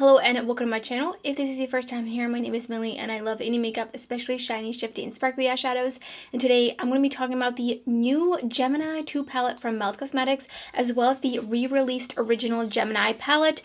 Hello and welcome to my channel. If this is your first time here, my name is Millie and I love any makeup, especially shiny, shifty, and sparkly eyeshadows. And today I'm going to be talking about the new Gemini 2 palette from Melt Cosmetics, as well as the re-released original Gemini palette.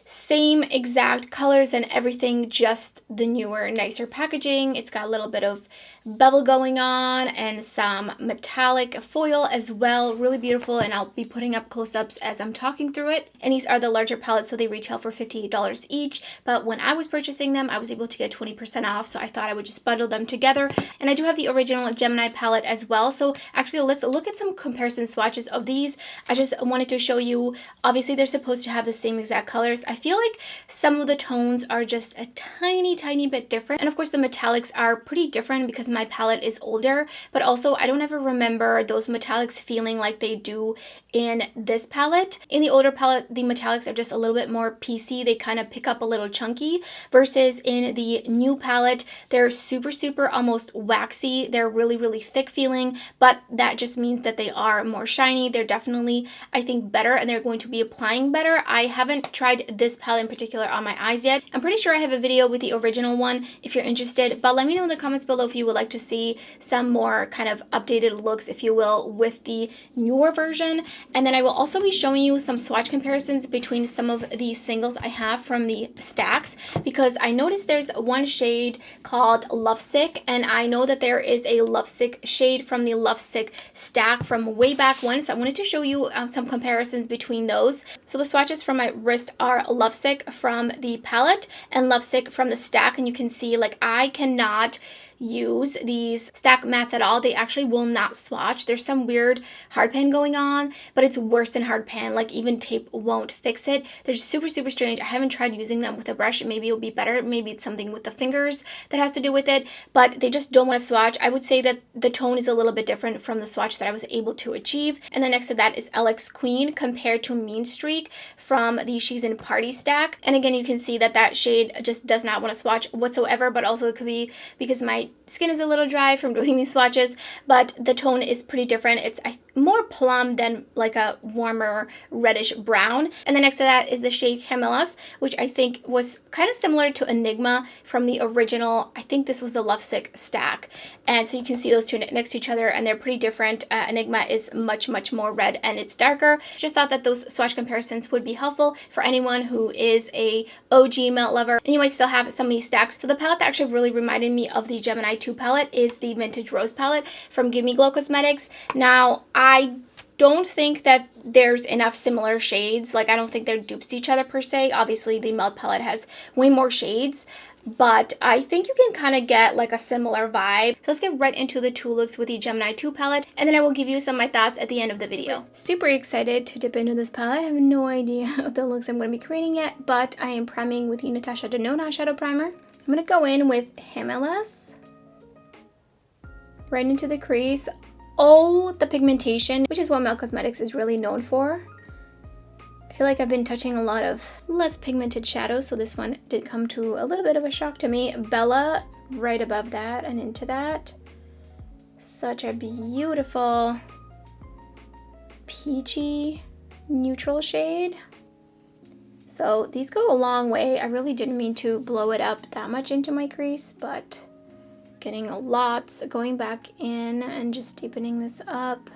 Same exact colors and everything, just the newer, nicer packaging. It's got a little bit of bevel going on and some metallic foil as well. Really beautiful, and I'll be putting up close-ups as I'm talking through it. And these are the larger palettes, so they retail for $58 each. But when I was purchasing them, I was able to get 20% off, so I thought I would just bundle them together. And I do have the original Gemini palette as well. So actually, let's look at some comparison swatches of these. I just wanted to show you, obviously they're supposed to have the same exact colors. I feel like some of the tones are just a tiny bit different. And of course the metallics are pretty different because my palette is older, but also I don't ever remember those metallics feeling like they do in this palette. In the older palette, the metallics are just a little bit more piecey. They kind of pick up a little chunky, versus in the new palette, they're super almost waxy. They're really thick feeling, but that just means that they are more shiny. They're definitely, I think, better, and they're going to be applying better. I haven't tried this palette in particular on my eyes yet. I'm pretty sure I have a video with the original one if you're interested, but let me know in the comments below if you would like to see some more kind of updated looks, if you will, with the newer version. And then I will also be showing you some swatch comparisons between some of the singles I have from the stacks, because I noticed there's one shade called Lovesick, and I know that there is a Lovesick shade from the Lovesick stack from way back when, so I wanted to show you some comparisons between those. So the swatches from my wrist are Lovesick from the palette and Lovesick from the stack, and you can see like I cannot use these stack mattes at all. They actually will not swatch. There's some weird hard pan going on, but it's worse than hard pan. Like even tape won't fix it. They're super strange. I haven't tried using them with a brush. Maybe it'll be better. Maybe it's something with the fingers that has to do with it, but they just don't want to swatch. I would say that the tone is a little bit different from the swatch that I was able to achieve. And then next to that is LX Queen compared to Mean Streak from the She's in Party stack. And again, you can see that that shade just does not want to swatch whatsoever, but also it could be because my skin is a little dry from doing these swatches, but the tone is pretty different. It's more plum than like a warmer reddish brown. And then next to that is the shade Camellas, which I think was kind of similar to Enigma from the original. I think this was the Lovesick stack. And so you can see those two next to each other, and they're pretty different. Enigma is much more red and it's darker. Just thought that those swatch comparisons would be helpful for anyone who is a OG melt lover and you might still have some of these stacks. So the palette that actually really reminded me of the Gemini 2 palette is the Vintage Rose palette from Give Me Glow Cosmetics. Now, I don't think that there's enough similar shades. Like, I don't think they're dupes to each other per se. Obviously, the Melt palette has way more shades, but I think you can kind of get like a similar vibe. So let's get right into the two looks with the Gemini 2 palette, and then I will give you some of my thoughts at the end of the video. Super excited to dip into this palette. I have no idea what the looks I'm going to be creating yet, but I am priming with the Natasha Denona eyeshadow primer. I'm going to go in with Camellas right into the crease. Oh, the pigmentation, which is what Melt Cosmetics is really known for. I feel like I've been touching a lot of less pigmented shadows, so this one did come to a little bit of a shock to me. Bella right above that and into that. Such a beautiful peachy neutral shade. So these go a long way. I really didn't mean to blow it up that much into my crease, but getting lots, going back in and just deepening this up.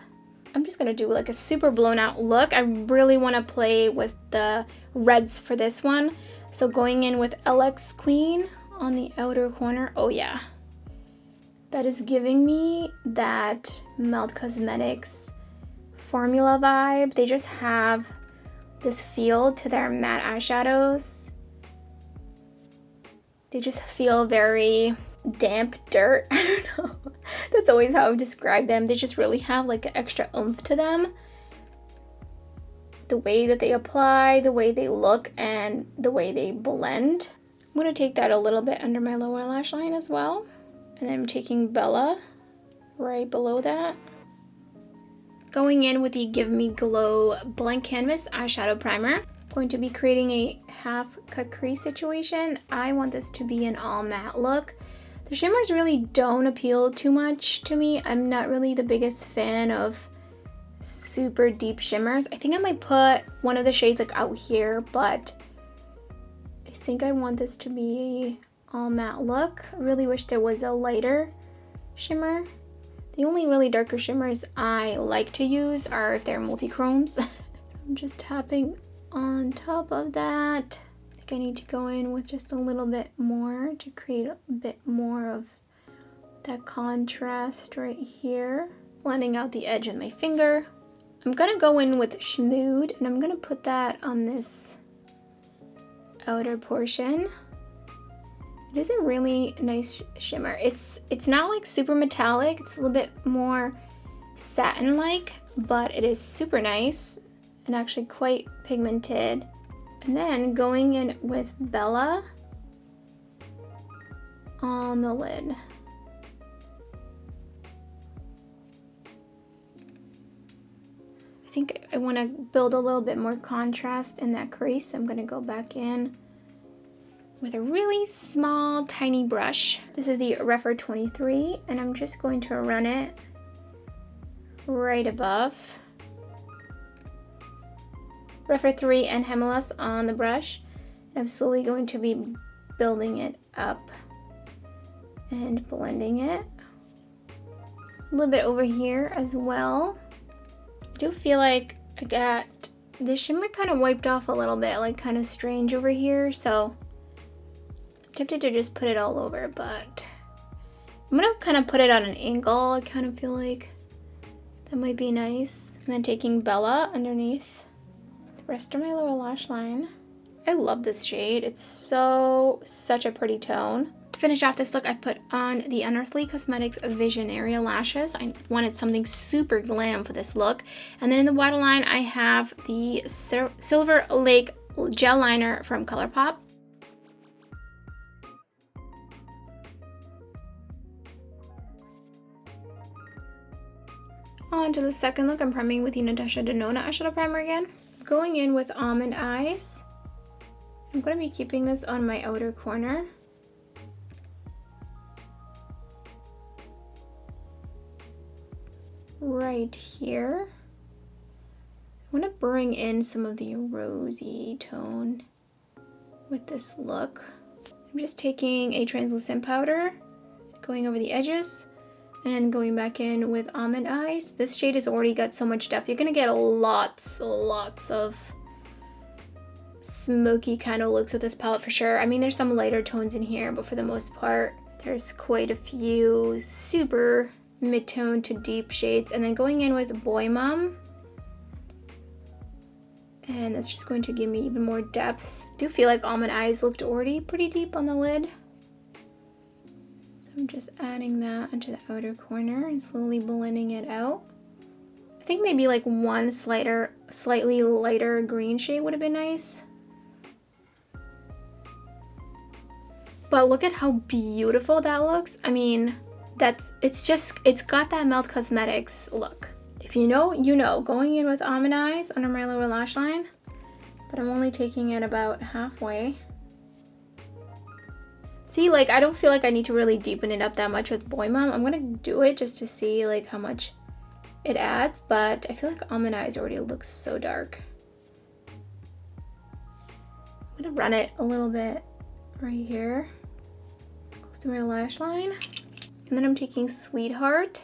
I'm just gonna do like a super blown out look. I really want to play with the reds for this one. So going in with LX Queen on the outer corner. Oh yeah, that is giving me that Melt Cosmetics formula vibe. They just have this feel to their matte eyeshadows. They just feel very damp dirt. I don't know. That's always how I've described them. They just really have like an extra oomph to them. The way that they apply, the way they look, and the way they blend. I'm going to take that a little bit under my lower lash line as well. And then I'm taking Bella right below that. Going in with the Give Me Glow Blank Canvas eyeshadow primer. Going to be creating a half cut crease situation. I want this to be an all matte look. The shimmers really don't appeal too much to me. I'm not really the biggest fan of super deep shimmers. I think I might put one of the shades like out here, but I think I want this to be a all matte look. I really wish there was a lighter shimmer. The only really darker shimmers I like to use are if they're multi-chromes. I'm just tapping on top of that. I think I need to go in with just a little bit more to create a bit more of that contrast right here. Blending out the edge with my finger. I'm gonna go in with Schmood and I'm gonna put that on this outer portion. It is a really nice shimmer. It's not like super metallic. It's a little bit more satin-like, but it is super nice and actually quite pigmented. And then going in with Bella on the lid. I think I want to build a little bit more contrast in that crease. I'm going to go back in with a really small, tiny brush. This is the Refer 23, and I'm just going to run it right above. Refer 3 and Hemelas on the brush. I'm slowly going to be building it up and blending it. A little bit over here as well. I do feel like I got the shimmer kind of wiped off a little bit, like kind of strange over here, so tempted to just put it all over, but I'm gonna kind of put it on an angle. I kind of feel like that might be nice. And then taking Bella underneath the rest of my lower lash line. I love this shade. It's such a pretty tone. To finish off this look, I put on the Unearthly Cosmetics Vision Area Lashes. I wanted something super glam for this look. And then in the waterline, I have the Silver Lake Gel Liner from ColourPop. On to the second look, I'm priming with the Natasha Denona eyeshadow primer again. Going in with Almond Eyes. I'm going to be keeping this on my outer corner. Right here. I want to bring in some of the rosy tone with this look. I'm just taking a translucent powder, going over the edges, and then going back in with Almond Eyes. This shade has already got so much depth. You're gonna get lots of smoky kind of looks with this palette for sure. I mean, there's some lighter tones in here, but for the most part, there's quite a few super mid-tone to deep shades. And then going in with Boy Mom. And that's just going to give me even more depth. I do feel like Almond Eyes looked already pretty deep on the lid. I'm just adding that into the outer corner and slowly blending it out. I think maybe like one slightly lighter green shade would have been nice. But look at how beautiful that looks. I mean, it's got that Melt Cosmetics look. If you know, you know. Going in with Almond Eyes under my lower lash line, but I'm only taking it about halfway. See, like, I don't feel like I need to really deepen it up that much with Boy Mom. I'm gonna do it just to see, like, how much it adds, but I feel like Almond Eyes already looks so dark. I'm gonna run it a little bit right here, close to my lash line. And then I'm taking Sweetheart,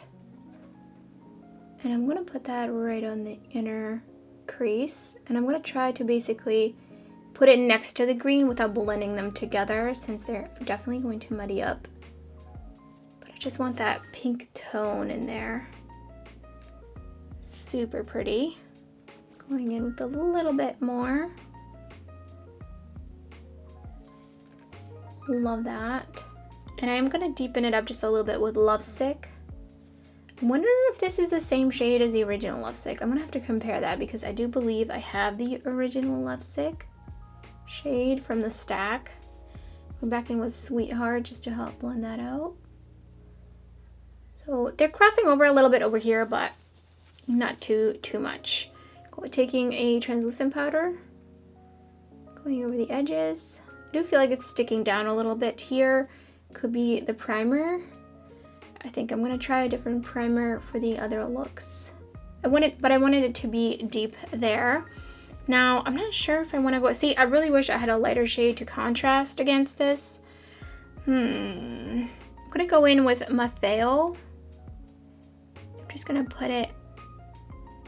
and I'm gonna put that right on the inner crease. And I'm gonna try to basically put it next to the green without blending them together, since they're definitely going to muddy up. But I just want that pink tone in there. Super pretty. Going in with a little bit more. Love that. And I am gonna deepen it up just a little bit with Lovesick. I wonder if this is the same shade as the original Lovesick. I'm gonna have to compare that because I do believe I have the original Lovesick shade from the stack. Go back in with Sweetheart just to help blend that out. So they're crossing over a little bit over here, but not too much. Taking a translucent powder, going over the edges. I do feel like it's sticking down a little bit here. Could be the primer. I think I'm gonna try a different primer for the other looks. I wanted it to be deep there. Now, I'm not sure if I want to go... See, I really wish I had a lighter shade to contrast against this. I'm going to go in with Mateo. I'm just going to put it...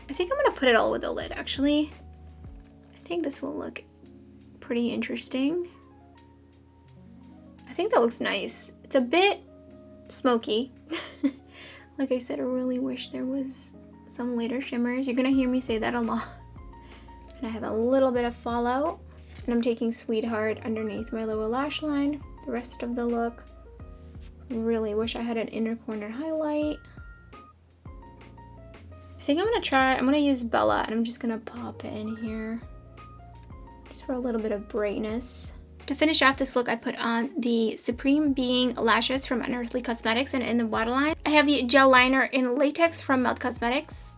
I think I'm going to put it all with the lid, actually. I think this will look pretty interesting. I think that looks nice. It's a bit smoky. Like I said, I really wish there was some lighter shimmers. You're going to hear me say that a lot. And I have a little bit of fallout. And I'm taking Sweetheart underneath my lower lash line. The rest of the look. Really wish I had an inner corner highlight. I think I'm gonna use Bella, and I'm just gonna pop it in here. Just for a little bit of brightness. To finish off this look, I put on the Supreme Being lashes from Unearthly Cosmetics, and in the waterline, I have the gel liner in latex from Melt Cosmetics.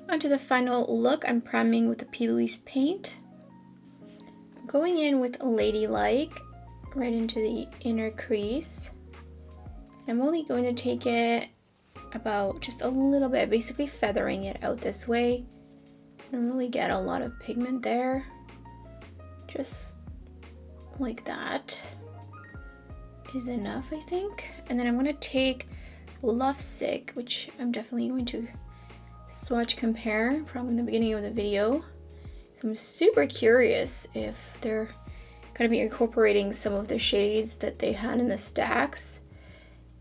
Onto the final look, I'm priming with the P. Louise paint. I'm going in with Ladylike right into the inner crease. I'm only going to take it about just a little bit, basically feathering it out this way. I don't really get a lot of pigment there. Just like that is enough, I think. And then I'm going to take Lovesick, which I'm definitely going to swatch compare probably in the beginning of the video. I'm super curious if they're going to be incorporating some of the shades that they had in the stacks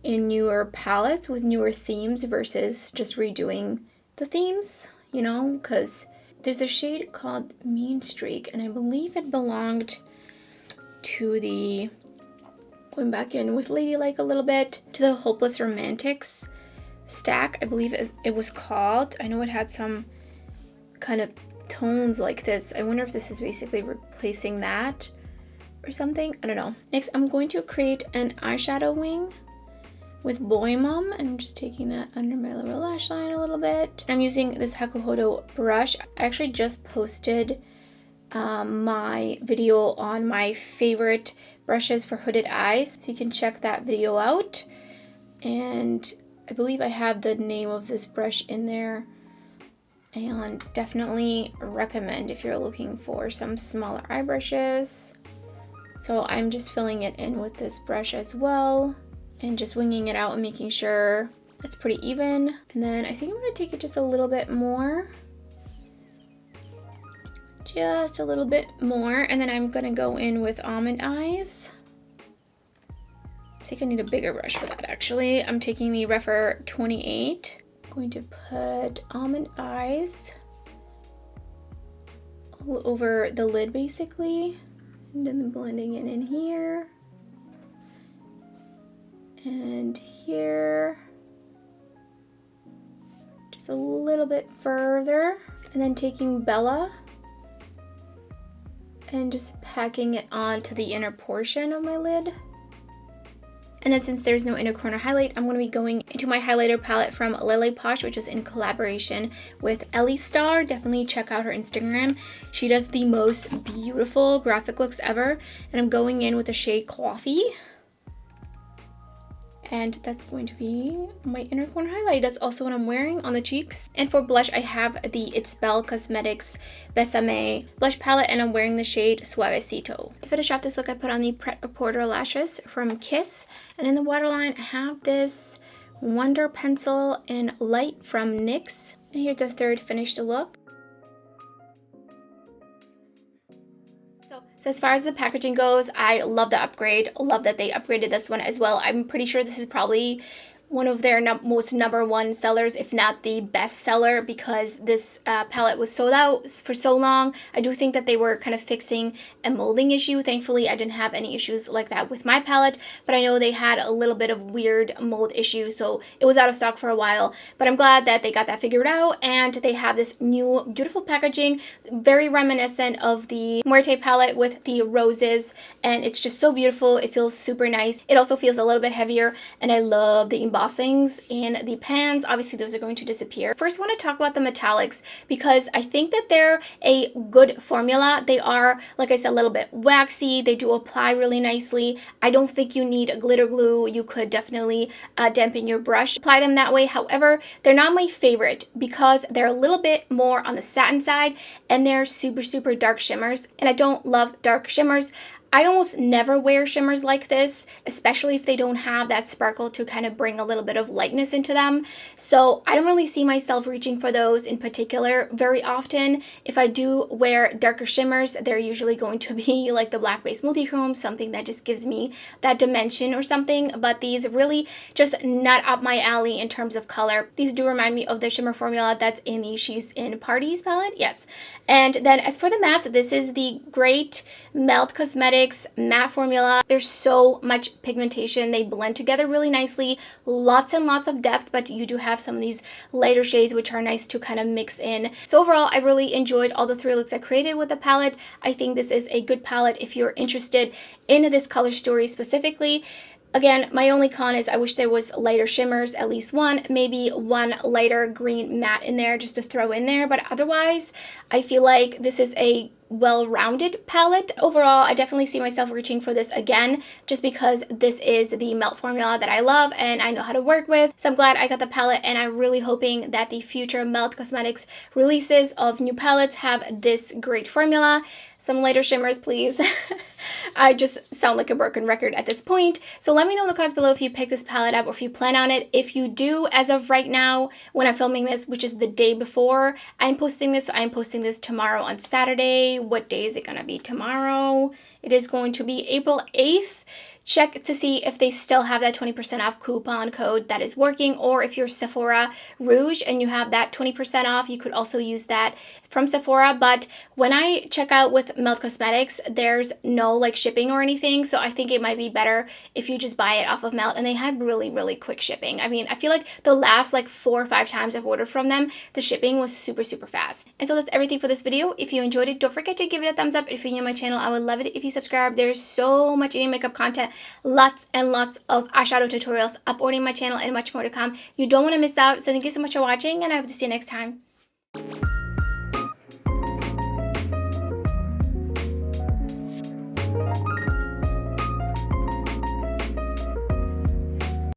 in newer palettes with newer themes versus just redoing the themes, you know, because there's a shade called Mean Streak, and I believe it belonged to the, going back in with Ladylike a little bit, to the Hopeless Romantics stack, I believe it was called. I know it had some kind of tones like this. I wonder if this is basically replacing that or something. I don't know. Next, I'm going to create an eyeshadow wing with Boy Mom, and I'm just taking that under my lower lash line a little bit. I'm using this Hakuhodo brush. I actually just posted my video on my favorite brushes for hooded eyes, so you can check that video out. And I believe I have the name of this brush in there, and definitely recommend if you're looking for some smaller eye brushes. So I'm just filling it in with this brush as well, and just winging it out and making sure it's pretty even. And then I think I'm going to take it just a little bit more. Just a little bit more. And then I'm going to go in with Almond Eyes. I think I need a bigger brush for that, actually. I'm taking the Refer 28. I'm going to put Almond Eyes all over the lid, basically. And then blending it in here. And here. Just a little bit further. And then taking Bella and just packing it onto the inner portion of my lid. And then since there's no inner corner highlight, I'm going to be going into my highlighter palette from Lily Posh, which is in collaboration with Ellie Star. Definitely check out her Instagram. She does the most beautiful graphic looks ever. And I'm going in with the shade Coffee. And that's going to be my inner corner highlight. That's also what I'm wearing on the cheeks. And for blush, I have the ItsBel Cosmetics Besame blush palette, and I'm wearing the shade Suavecito. To finish off this look, I put on the Pret a Porter lashes from Kiss. And in the waterline, I have this Wonder Pencil in Light from NYX. And here's the third finished look. So as far as the packaging goes, I love the upgrade. Love that they upgraded this one as well. I'm pretty sure this is probably one of their most #1 sellers, if not the best seller, because this palette was sold out for so long. I do think that they were kind of fixing a molding issue. Thankfully, I didn't have any issues like that with my palette, but I know they had a little bit of weird mold issues, so it was out of stock for a while. But I'm glad that they got that figured out, and they have this new beautiful packaging, very reminiscent of the Muerte palette with the roses, and it's just so beautiful. It feels super nice. It also feels a little bit heavier, and I love the embossings in the pans. Obviously, those are going to disappear. First, I want to talk about the metallics because I think that they're a good formula. They are, like I said, a little bit waxy. They do apply really nicely. I don't think you need glitter glue. You could definitely dampen your brush. Apply them that way. However, they're not my favorite because they're a little bit more on the satin side and they're super, super dark shimmers. And I don't love dark shimmers. I almost never wear shimmers like this, especially if they don't have that sparkle to kind of bring a little bit of lightness into them. So I don't really see myself reaching for those in particular very often. If I do wear darker shimmers, they're usually going to be like the black base multi-chrome, something that just gives me that dimension or something. But these really just not up my alley in terms of color. These do remind me of the shimmer formula that's in the She's in Parties palette. Yes. And then as for the mattes, this is the Great Melt Cosmetics matte formula. There's so much pigmentation. They blend together really nicely. Lots and lots of depth, but you do have some of these lighter shades which are nice to kind of mix in. So overall, I really enjoyed all the 3 looks I created with the palette. I think this is a good palette if you're interested in this color story specifically. Again, my only con is I wish there was lighter shimmers, at least one, maybe one lighter green matte in there just to throw in there. But otherwise, I feel like this is a well-rounded palette. Overall, I definitely see myself reaching for this again just because this is the melt formula that I love and I know how to work with. So I'm glad I got the palette and I'm really hoping that the future Melt Cosmetics releases of new palettes have this great formula. Some lighter shimmers, please. I just sound like a broken record at this point. So let me know in the comments below if you pick this palette up or if you plan on it. If you do, as of right now, when I'm filming this, which is the day before I'm posting this, so I'm posting this tomorrow on Saturday. What day is it going to be tomorrow? It is going to be April 8th. Check to see if they still have that 20% off coupon code that is working, or if you're Sephora Rouge and you have that 20% off, you could also use that from Sephora. But when I check out with Melt Cosmetics, there's no like shipping or anything, so I think it might be better if you just buy it off of Melt, and they have really, really quick shipping. I mean, I feel like the last like 4 or 5 times I've ordered from them, the shipping was super, super fast. And so that's everything for this video. If you enjoyed it, don't forget to give it a thumbs up. If you're new to my channel, I would love it if you subscribe. There's so much indie makeup content, lots and lots of eyeshadow tutorials uploading my channel and much more to come. You don't want to miss out. So thank you so much for watching and I hope to see you next time.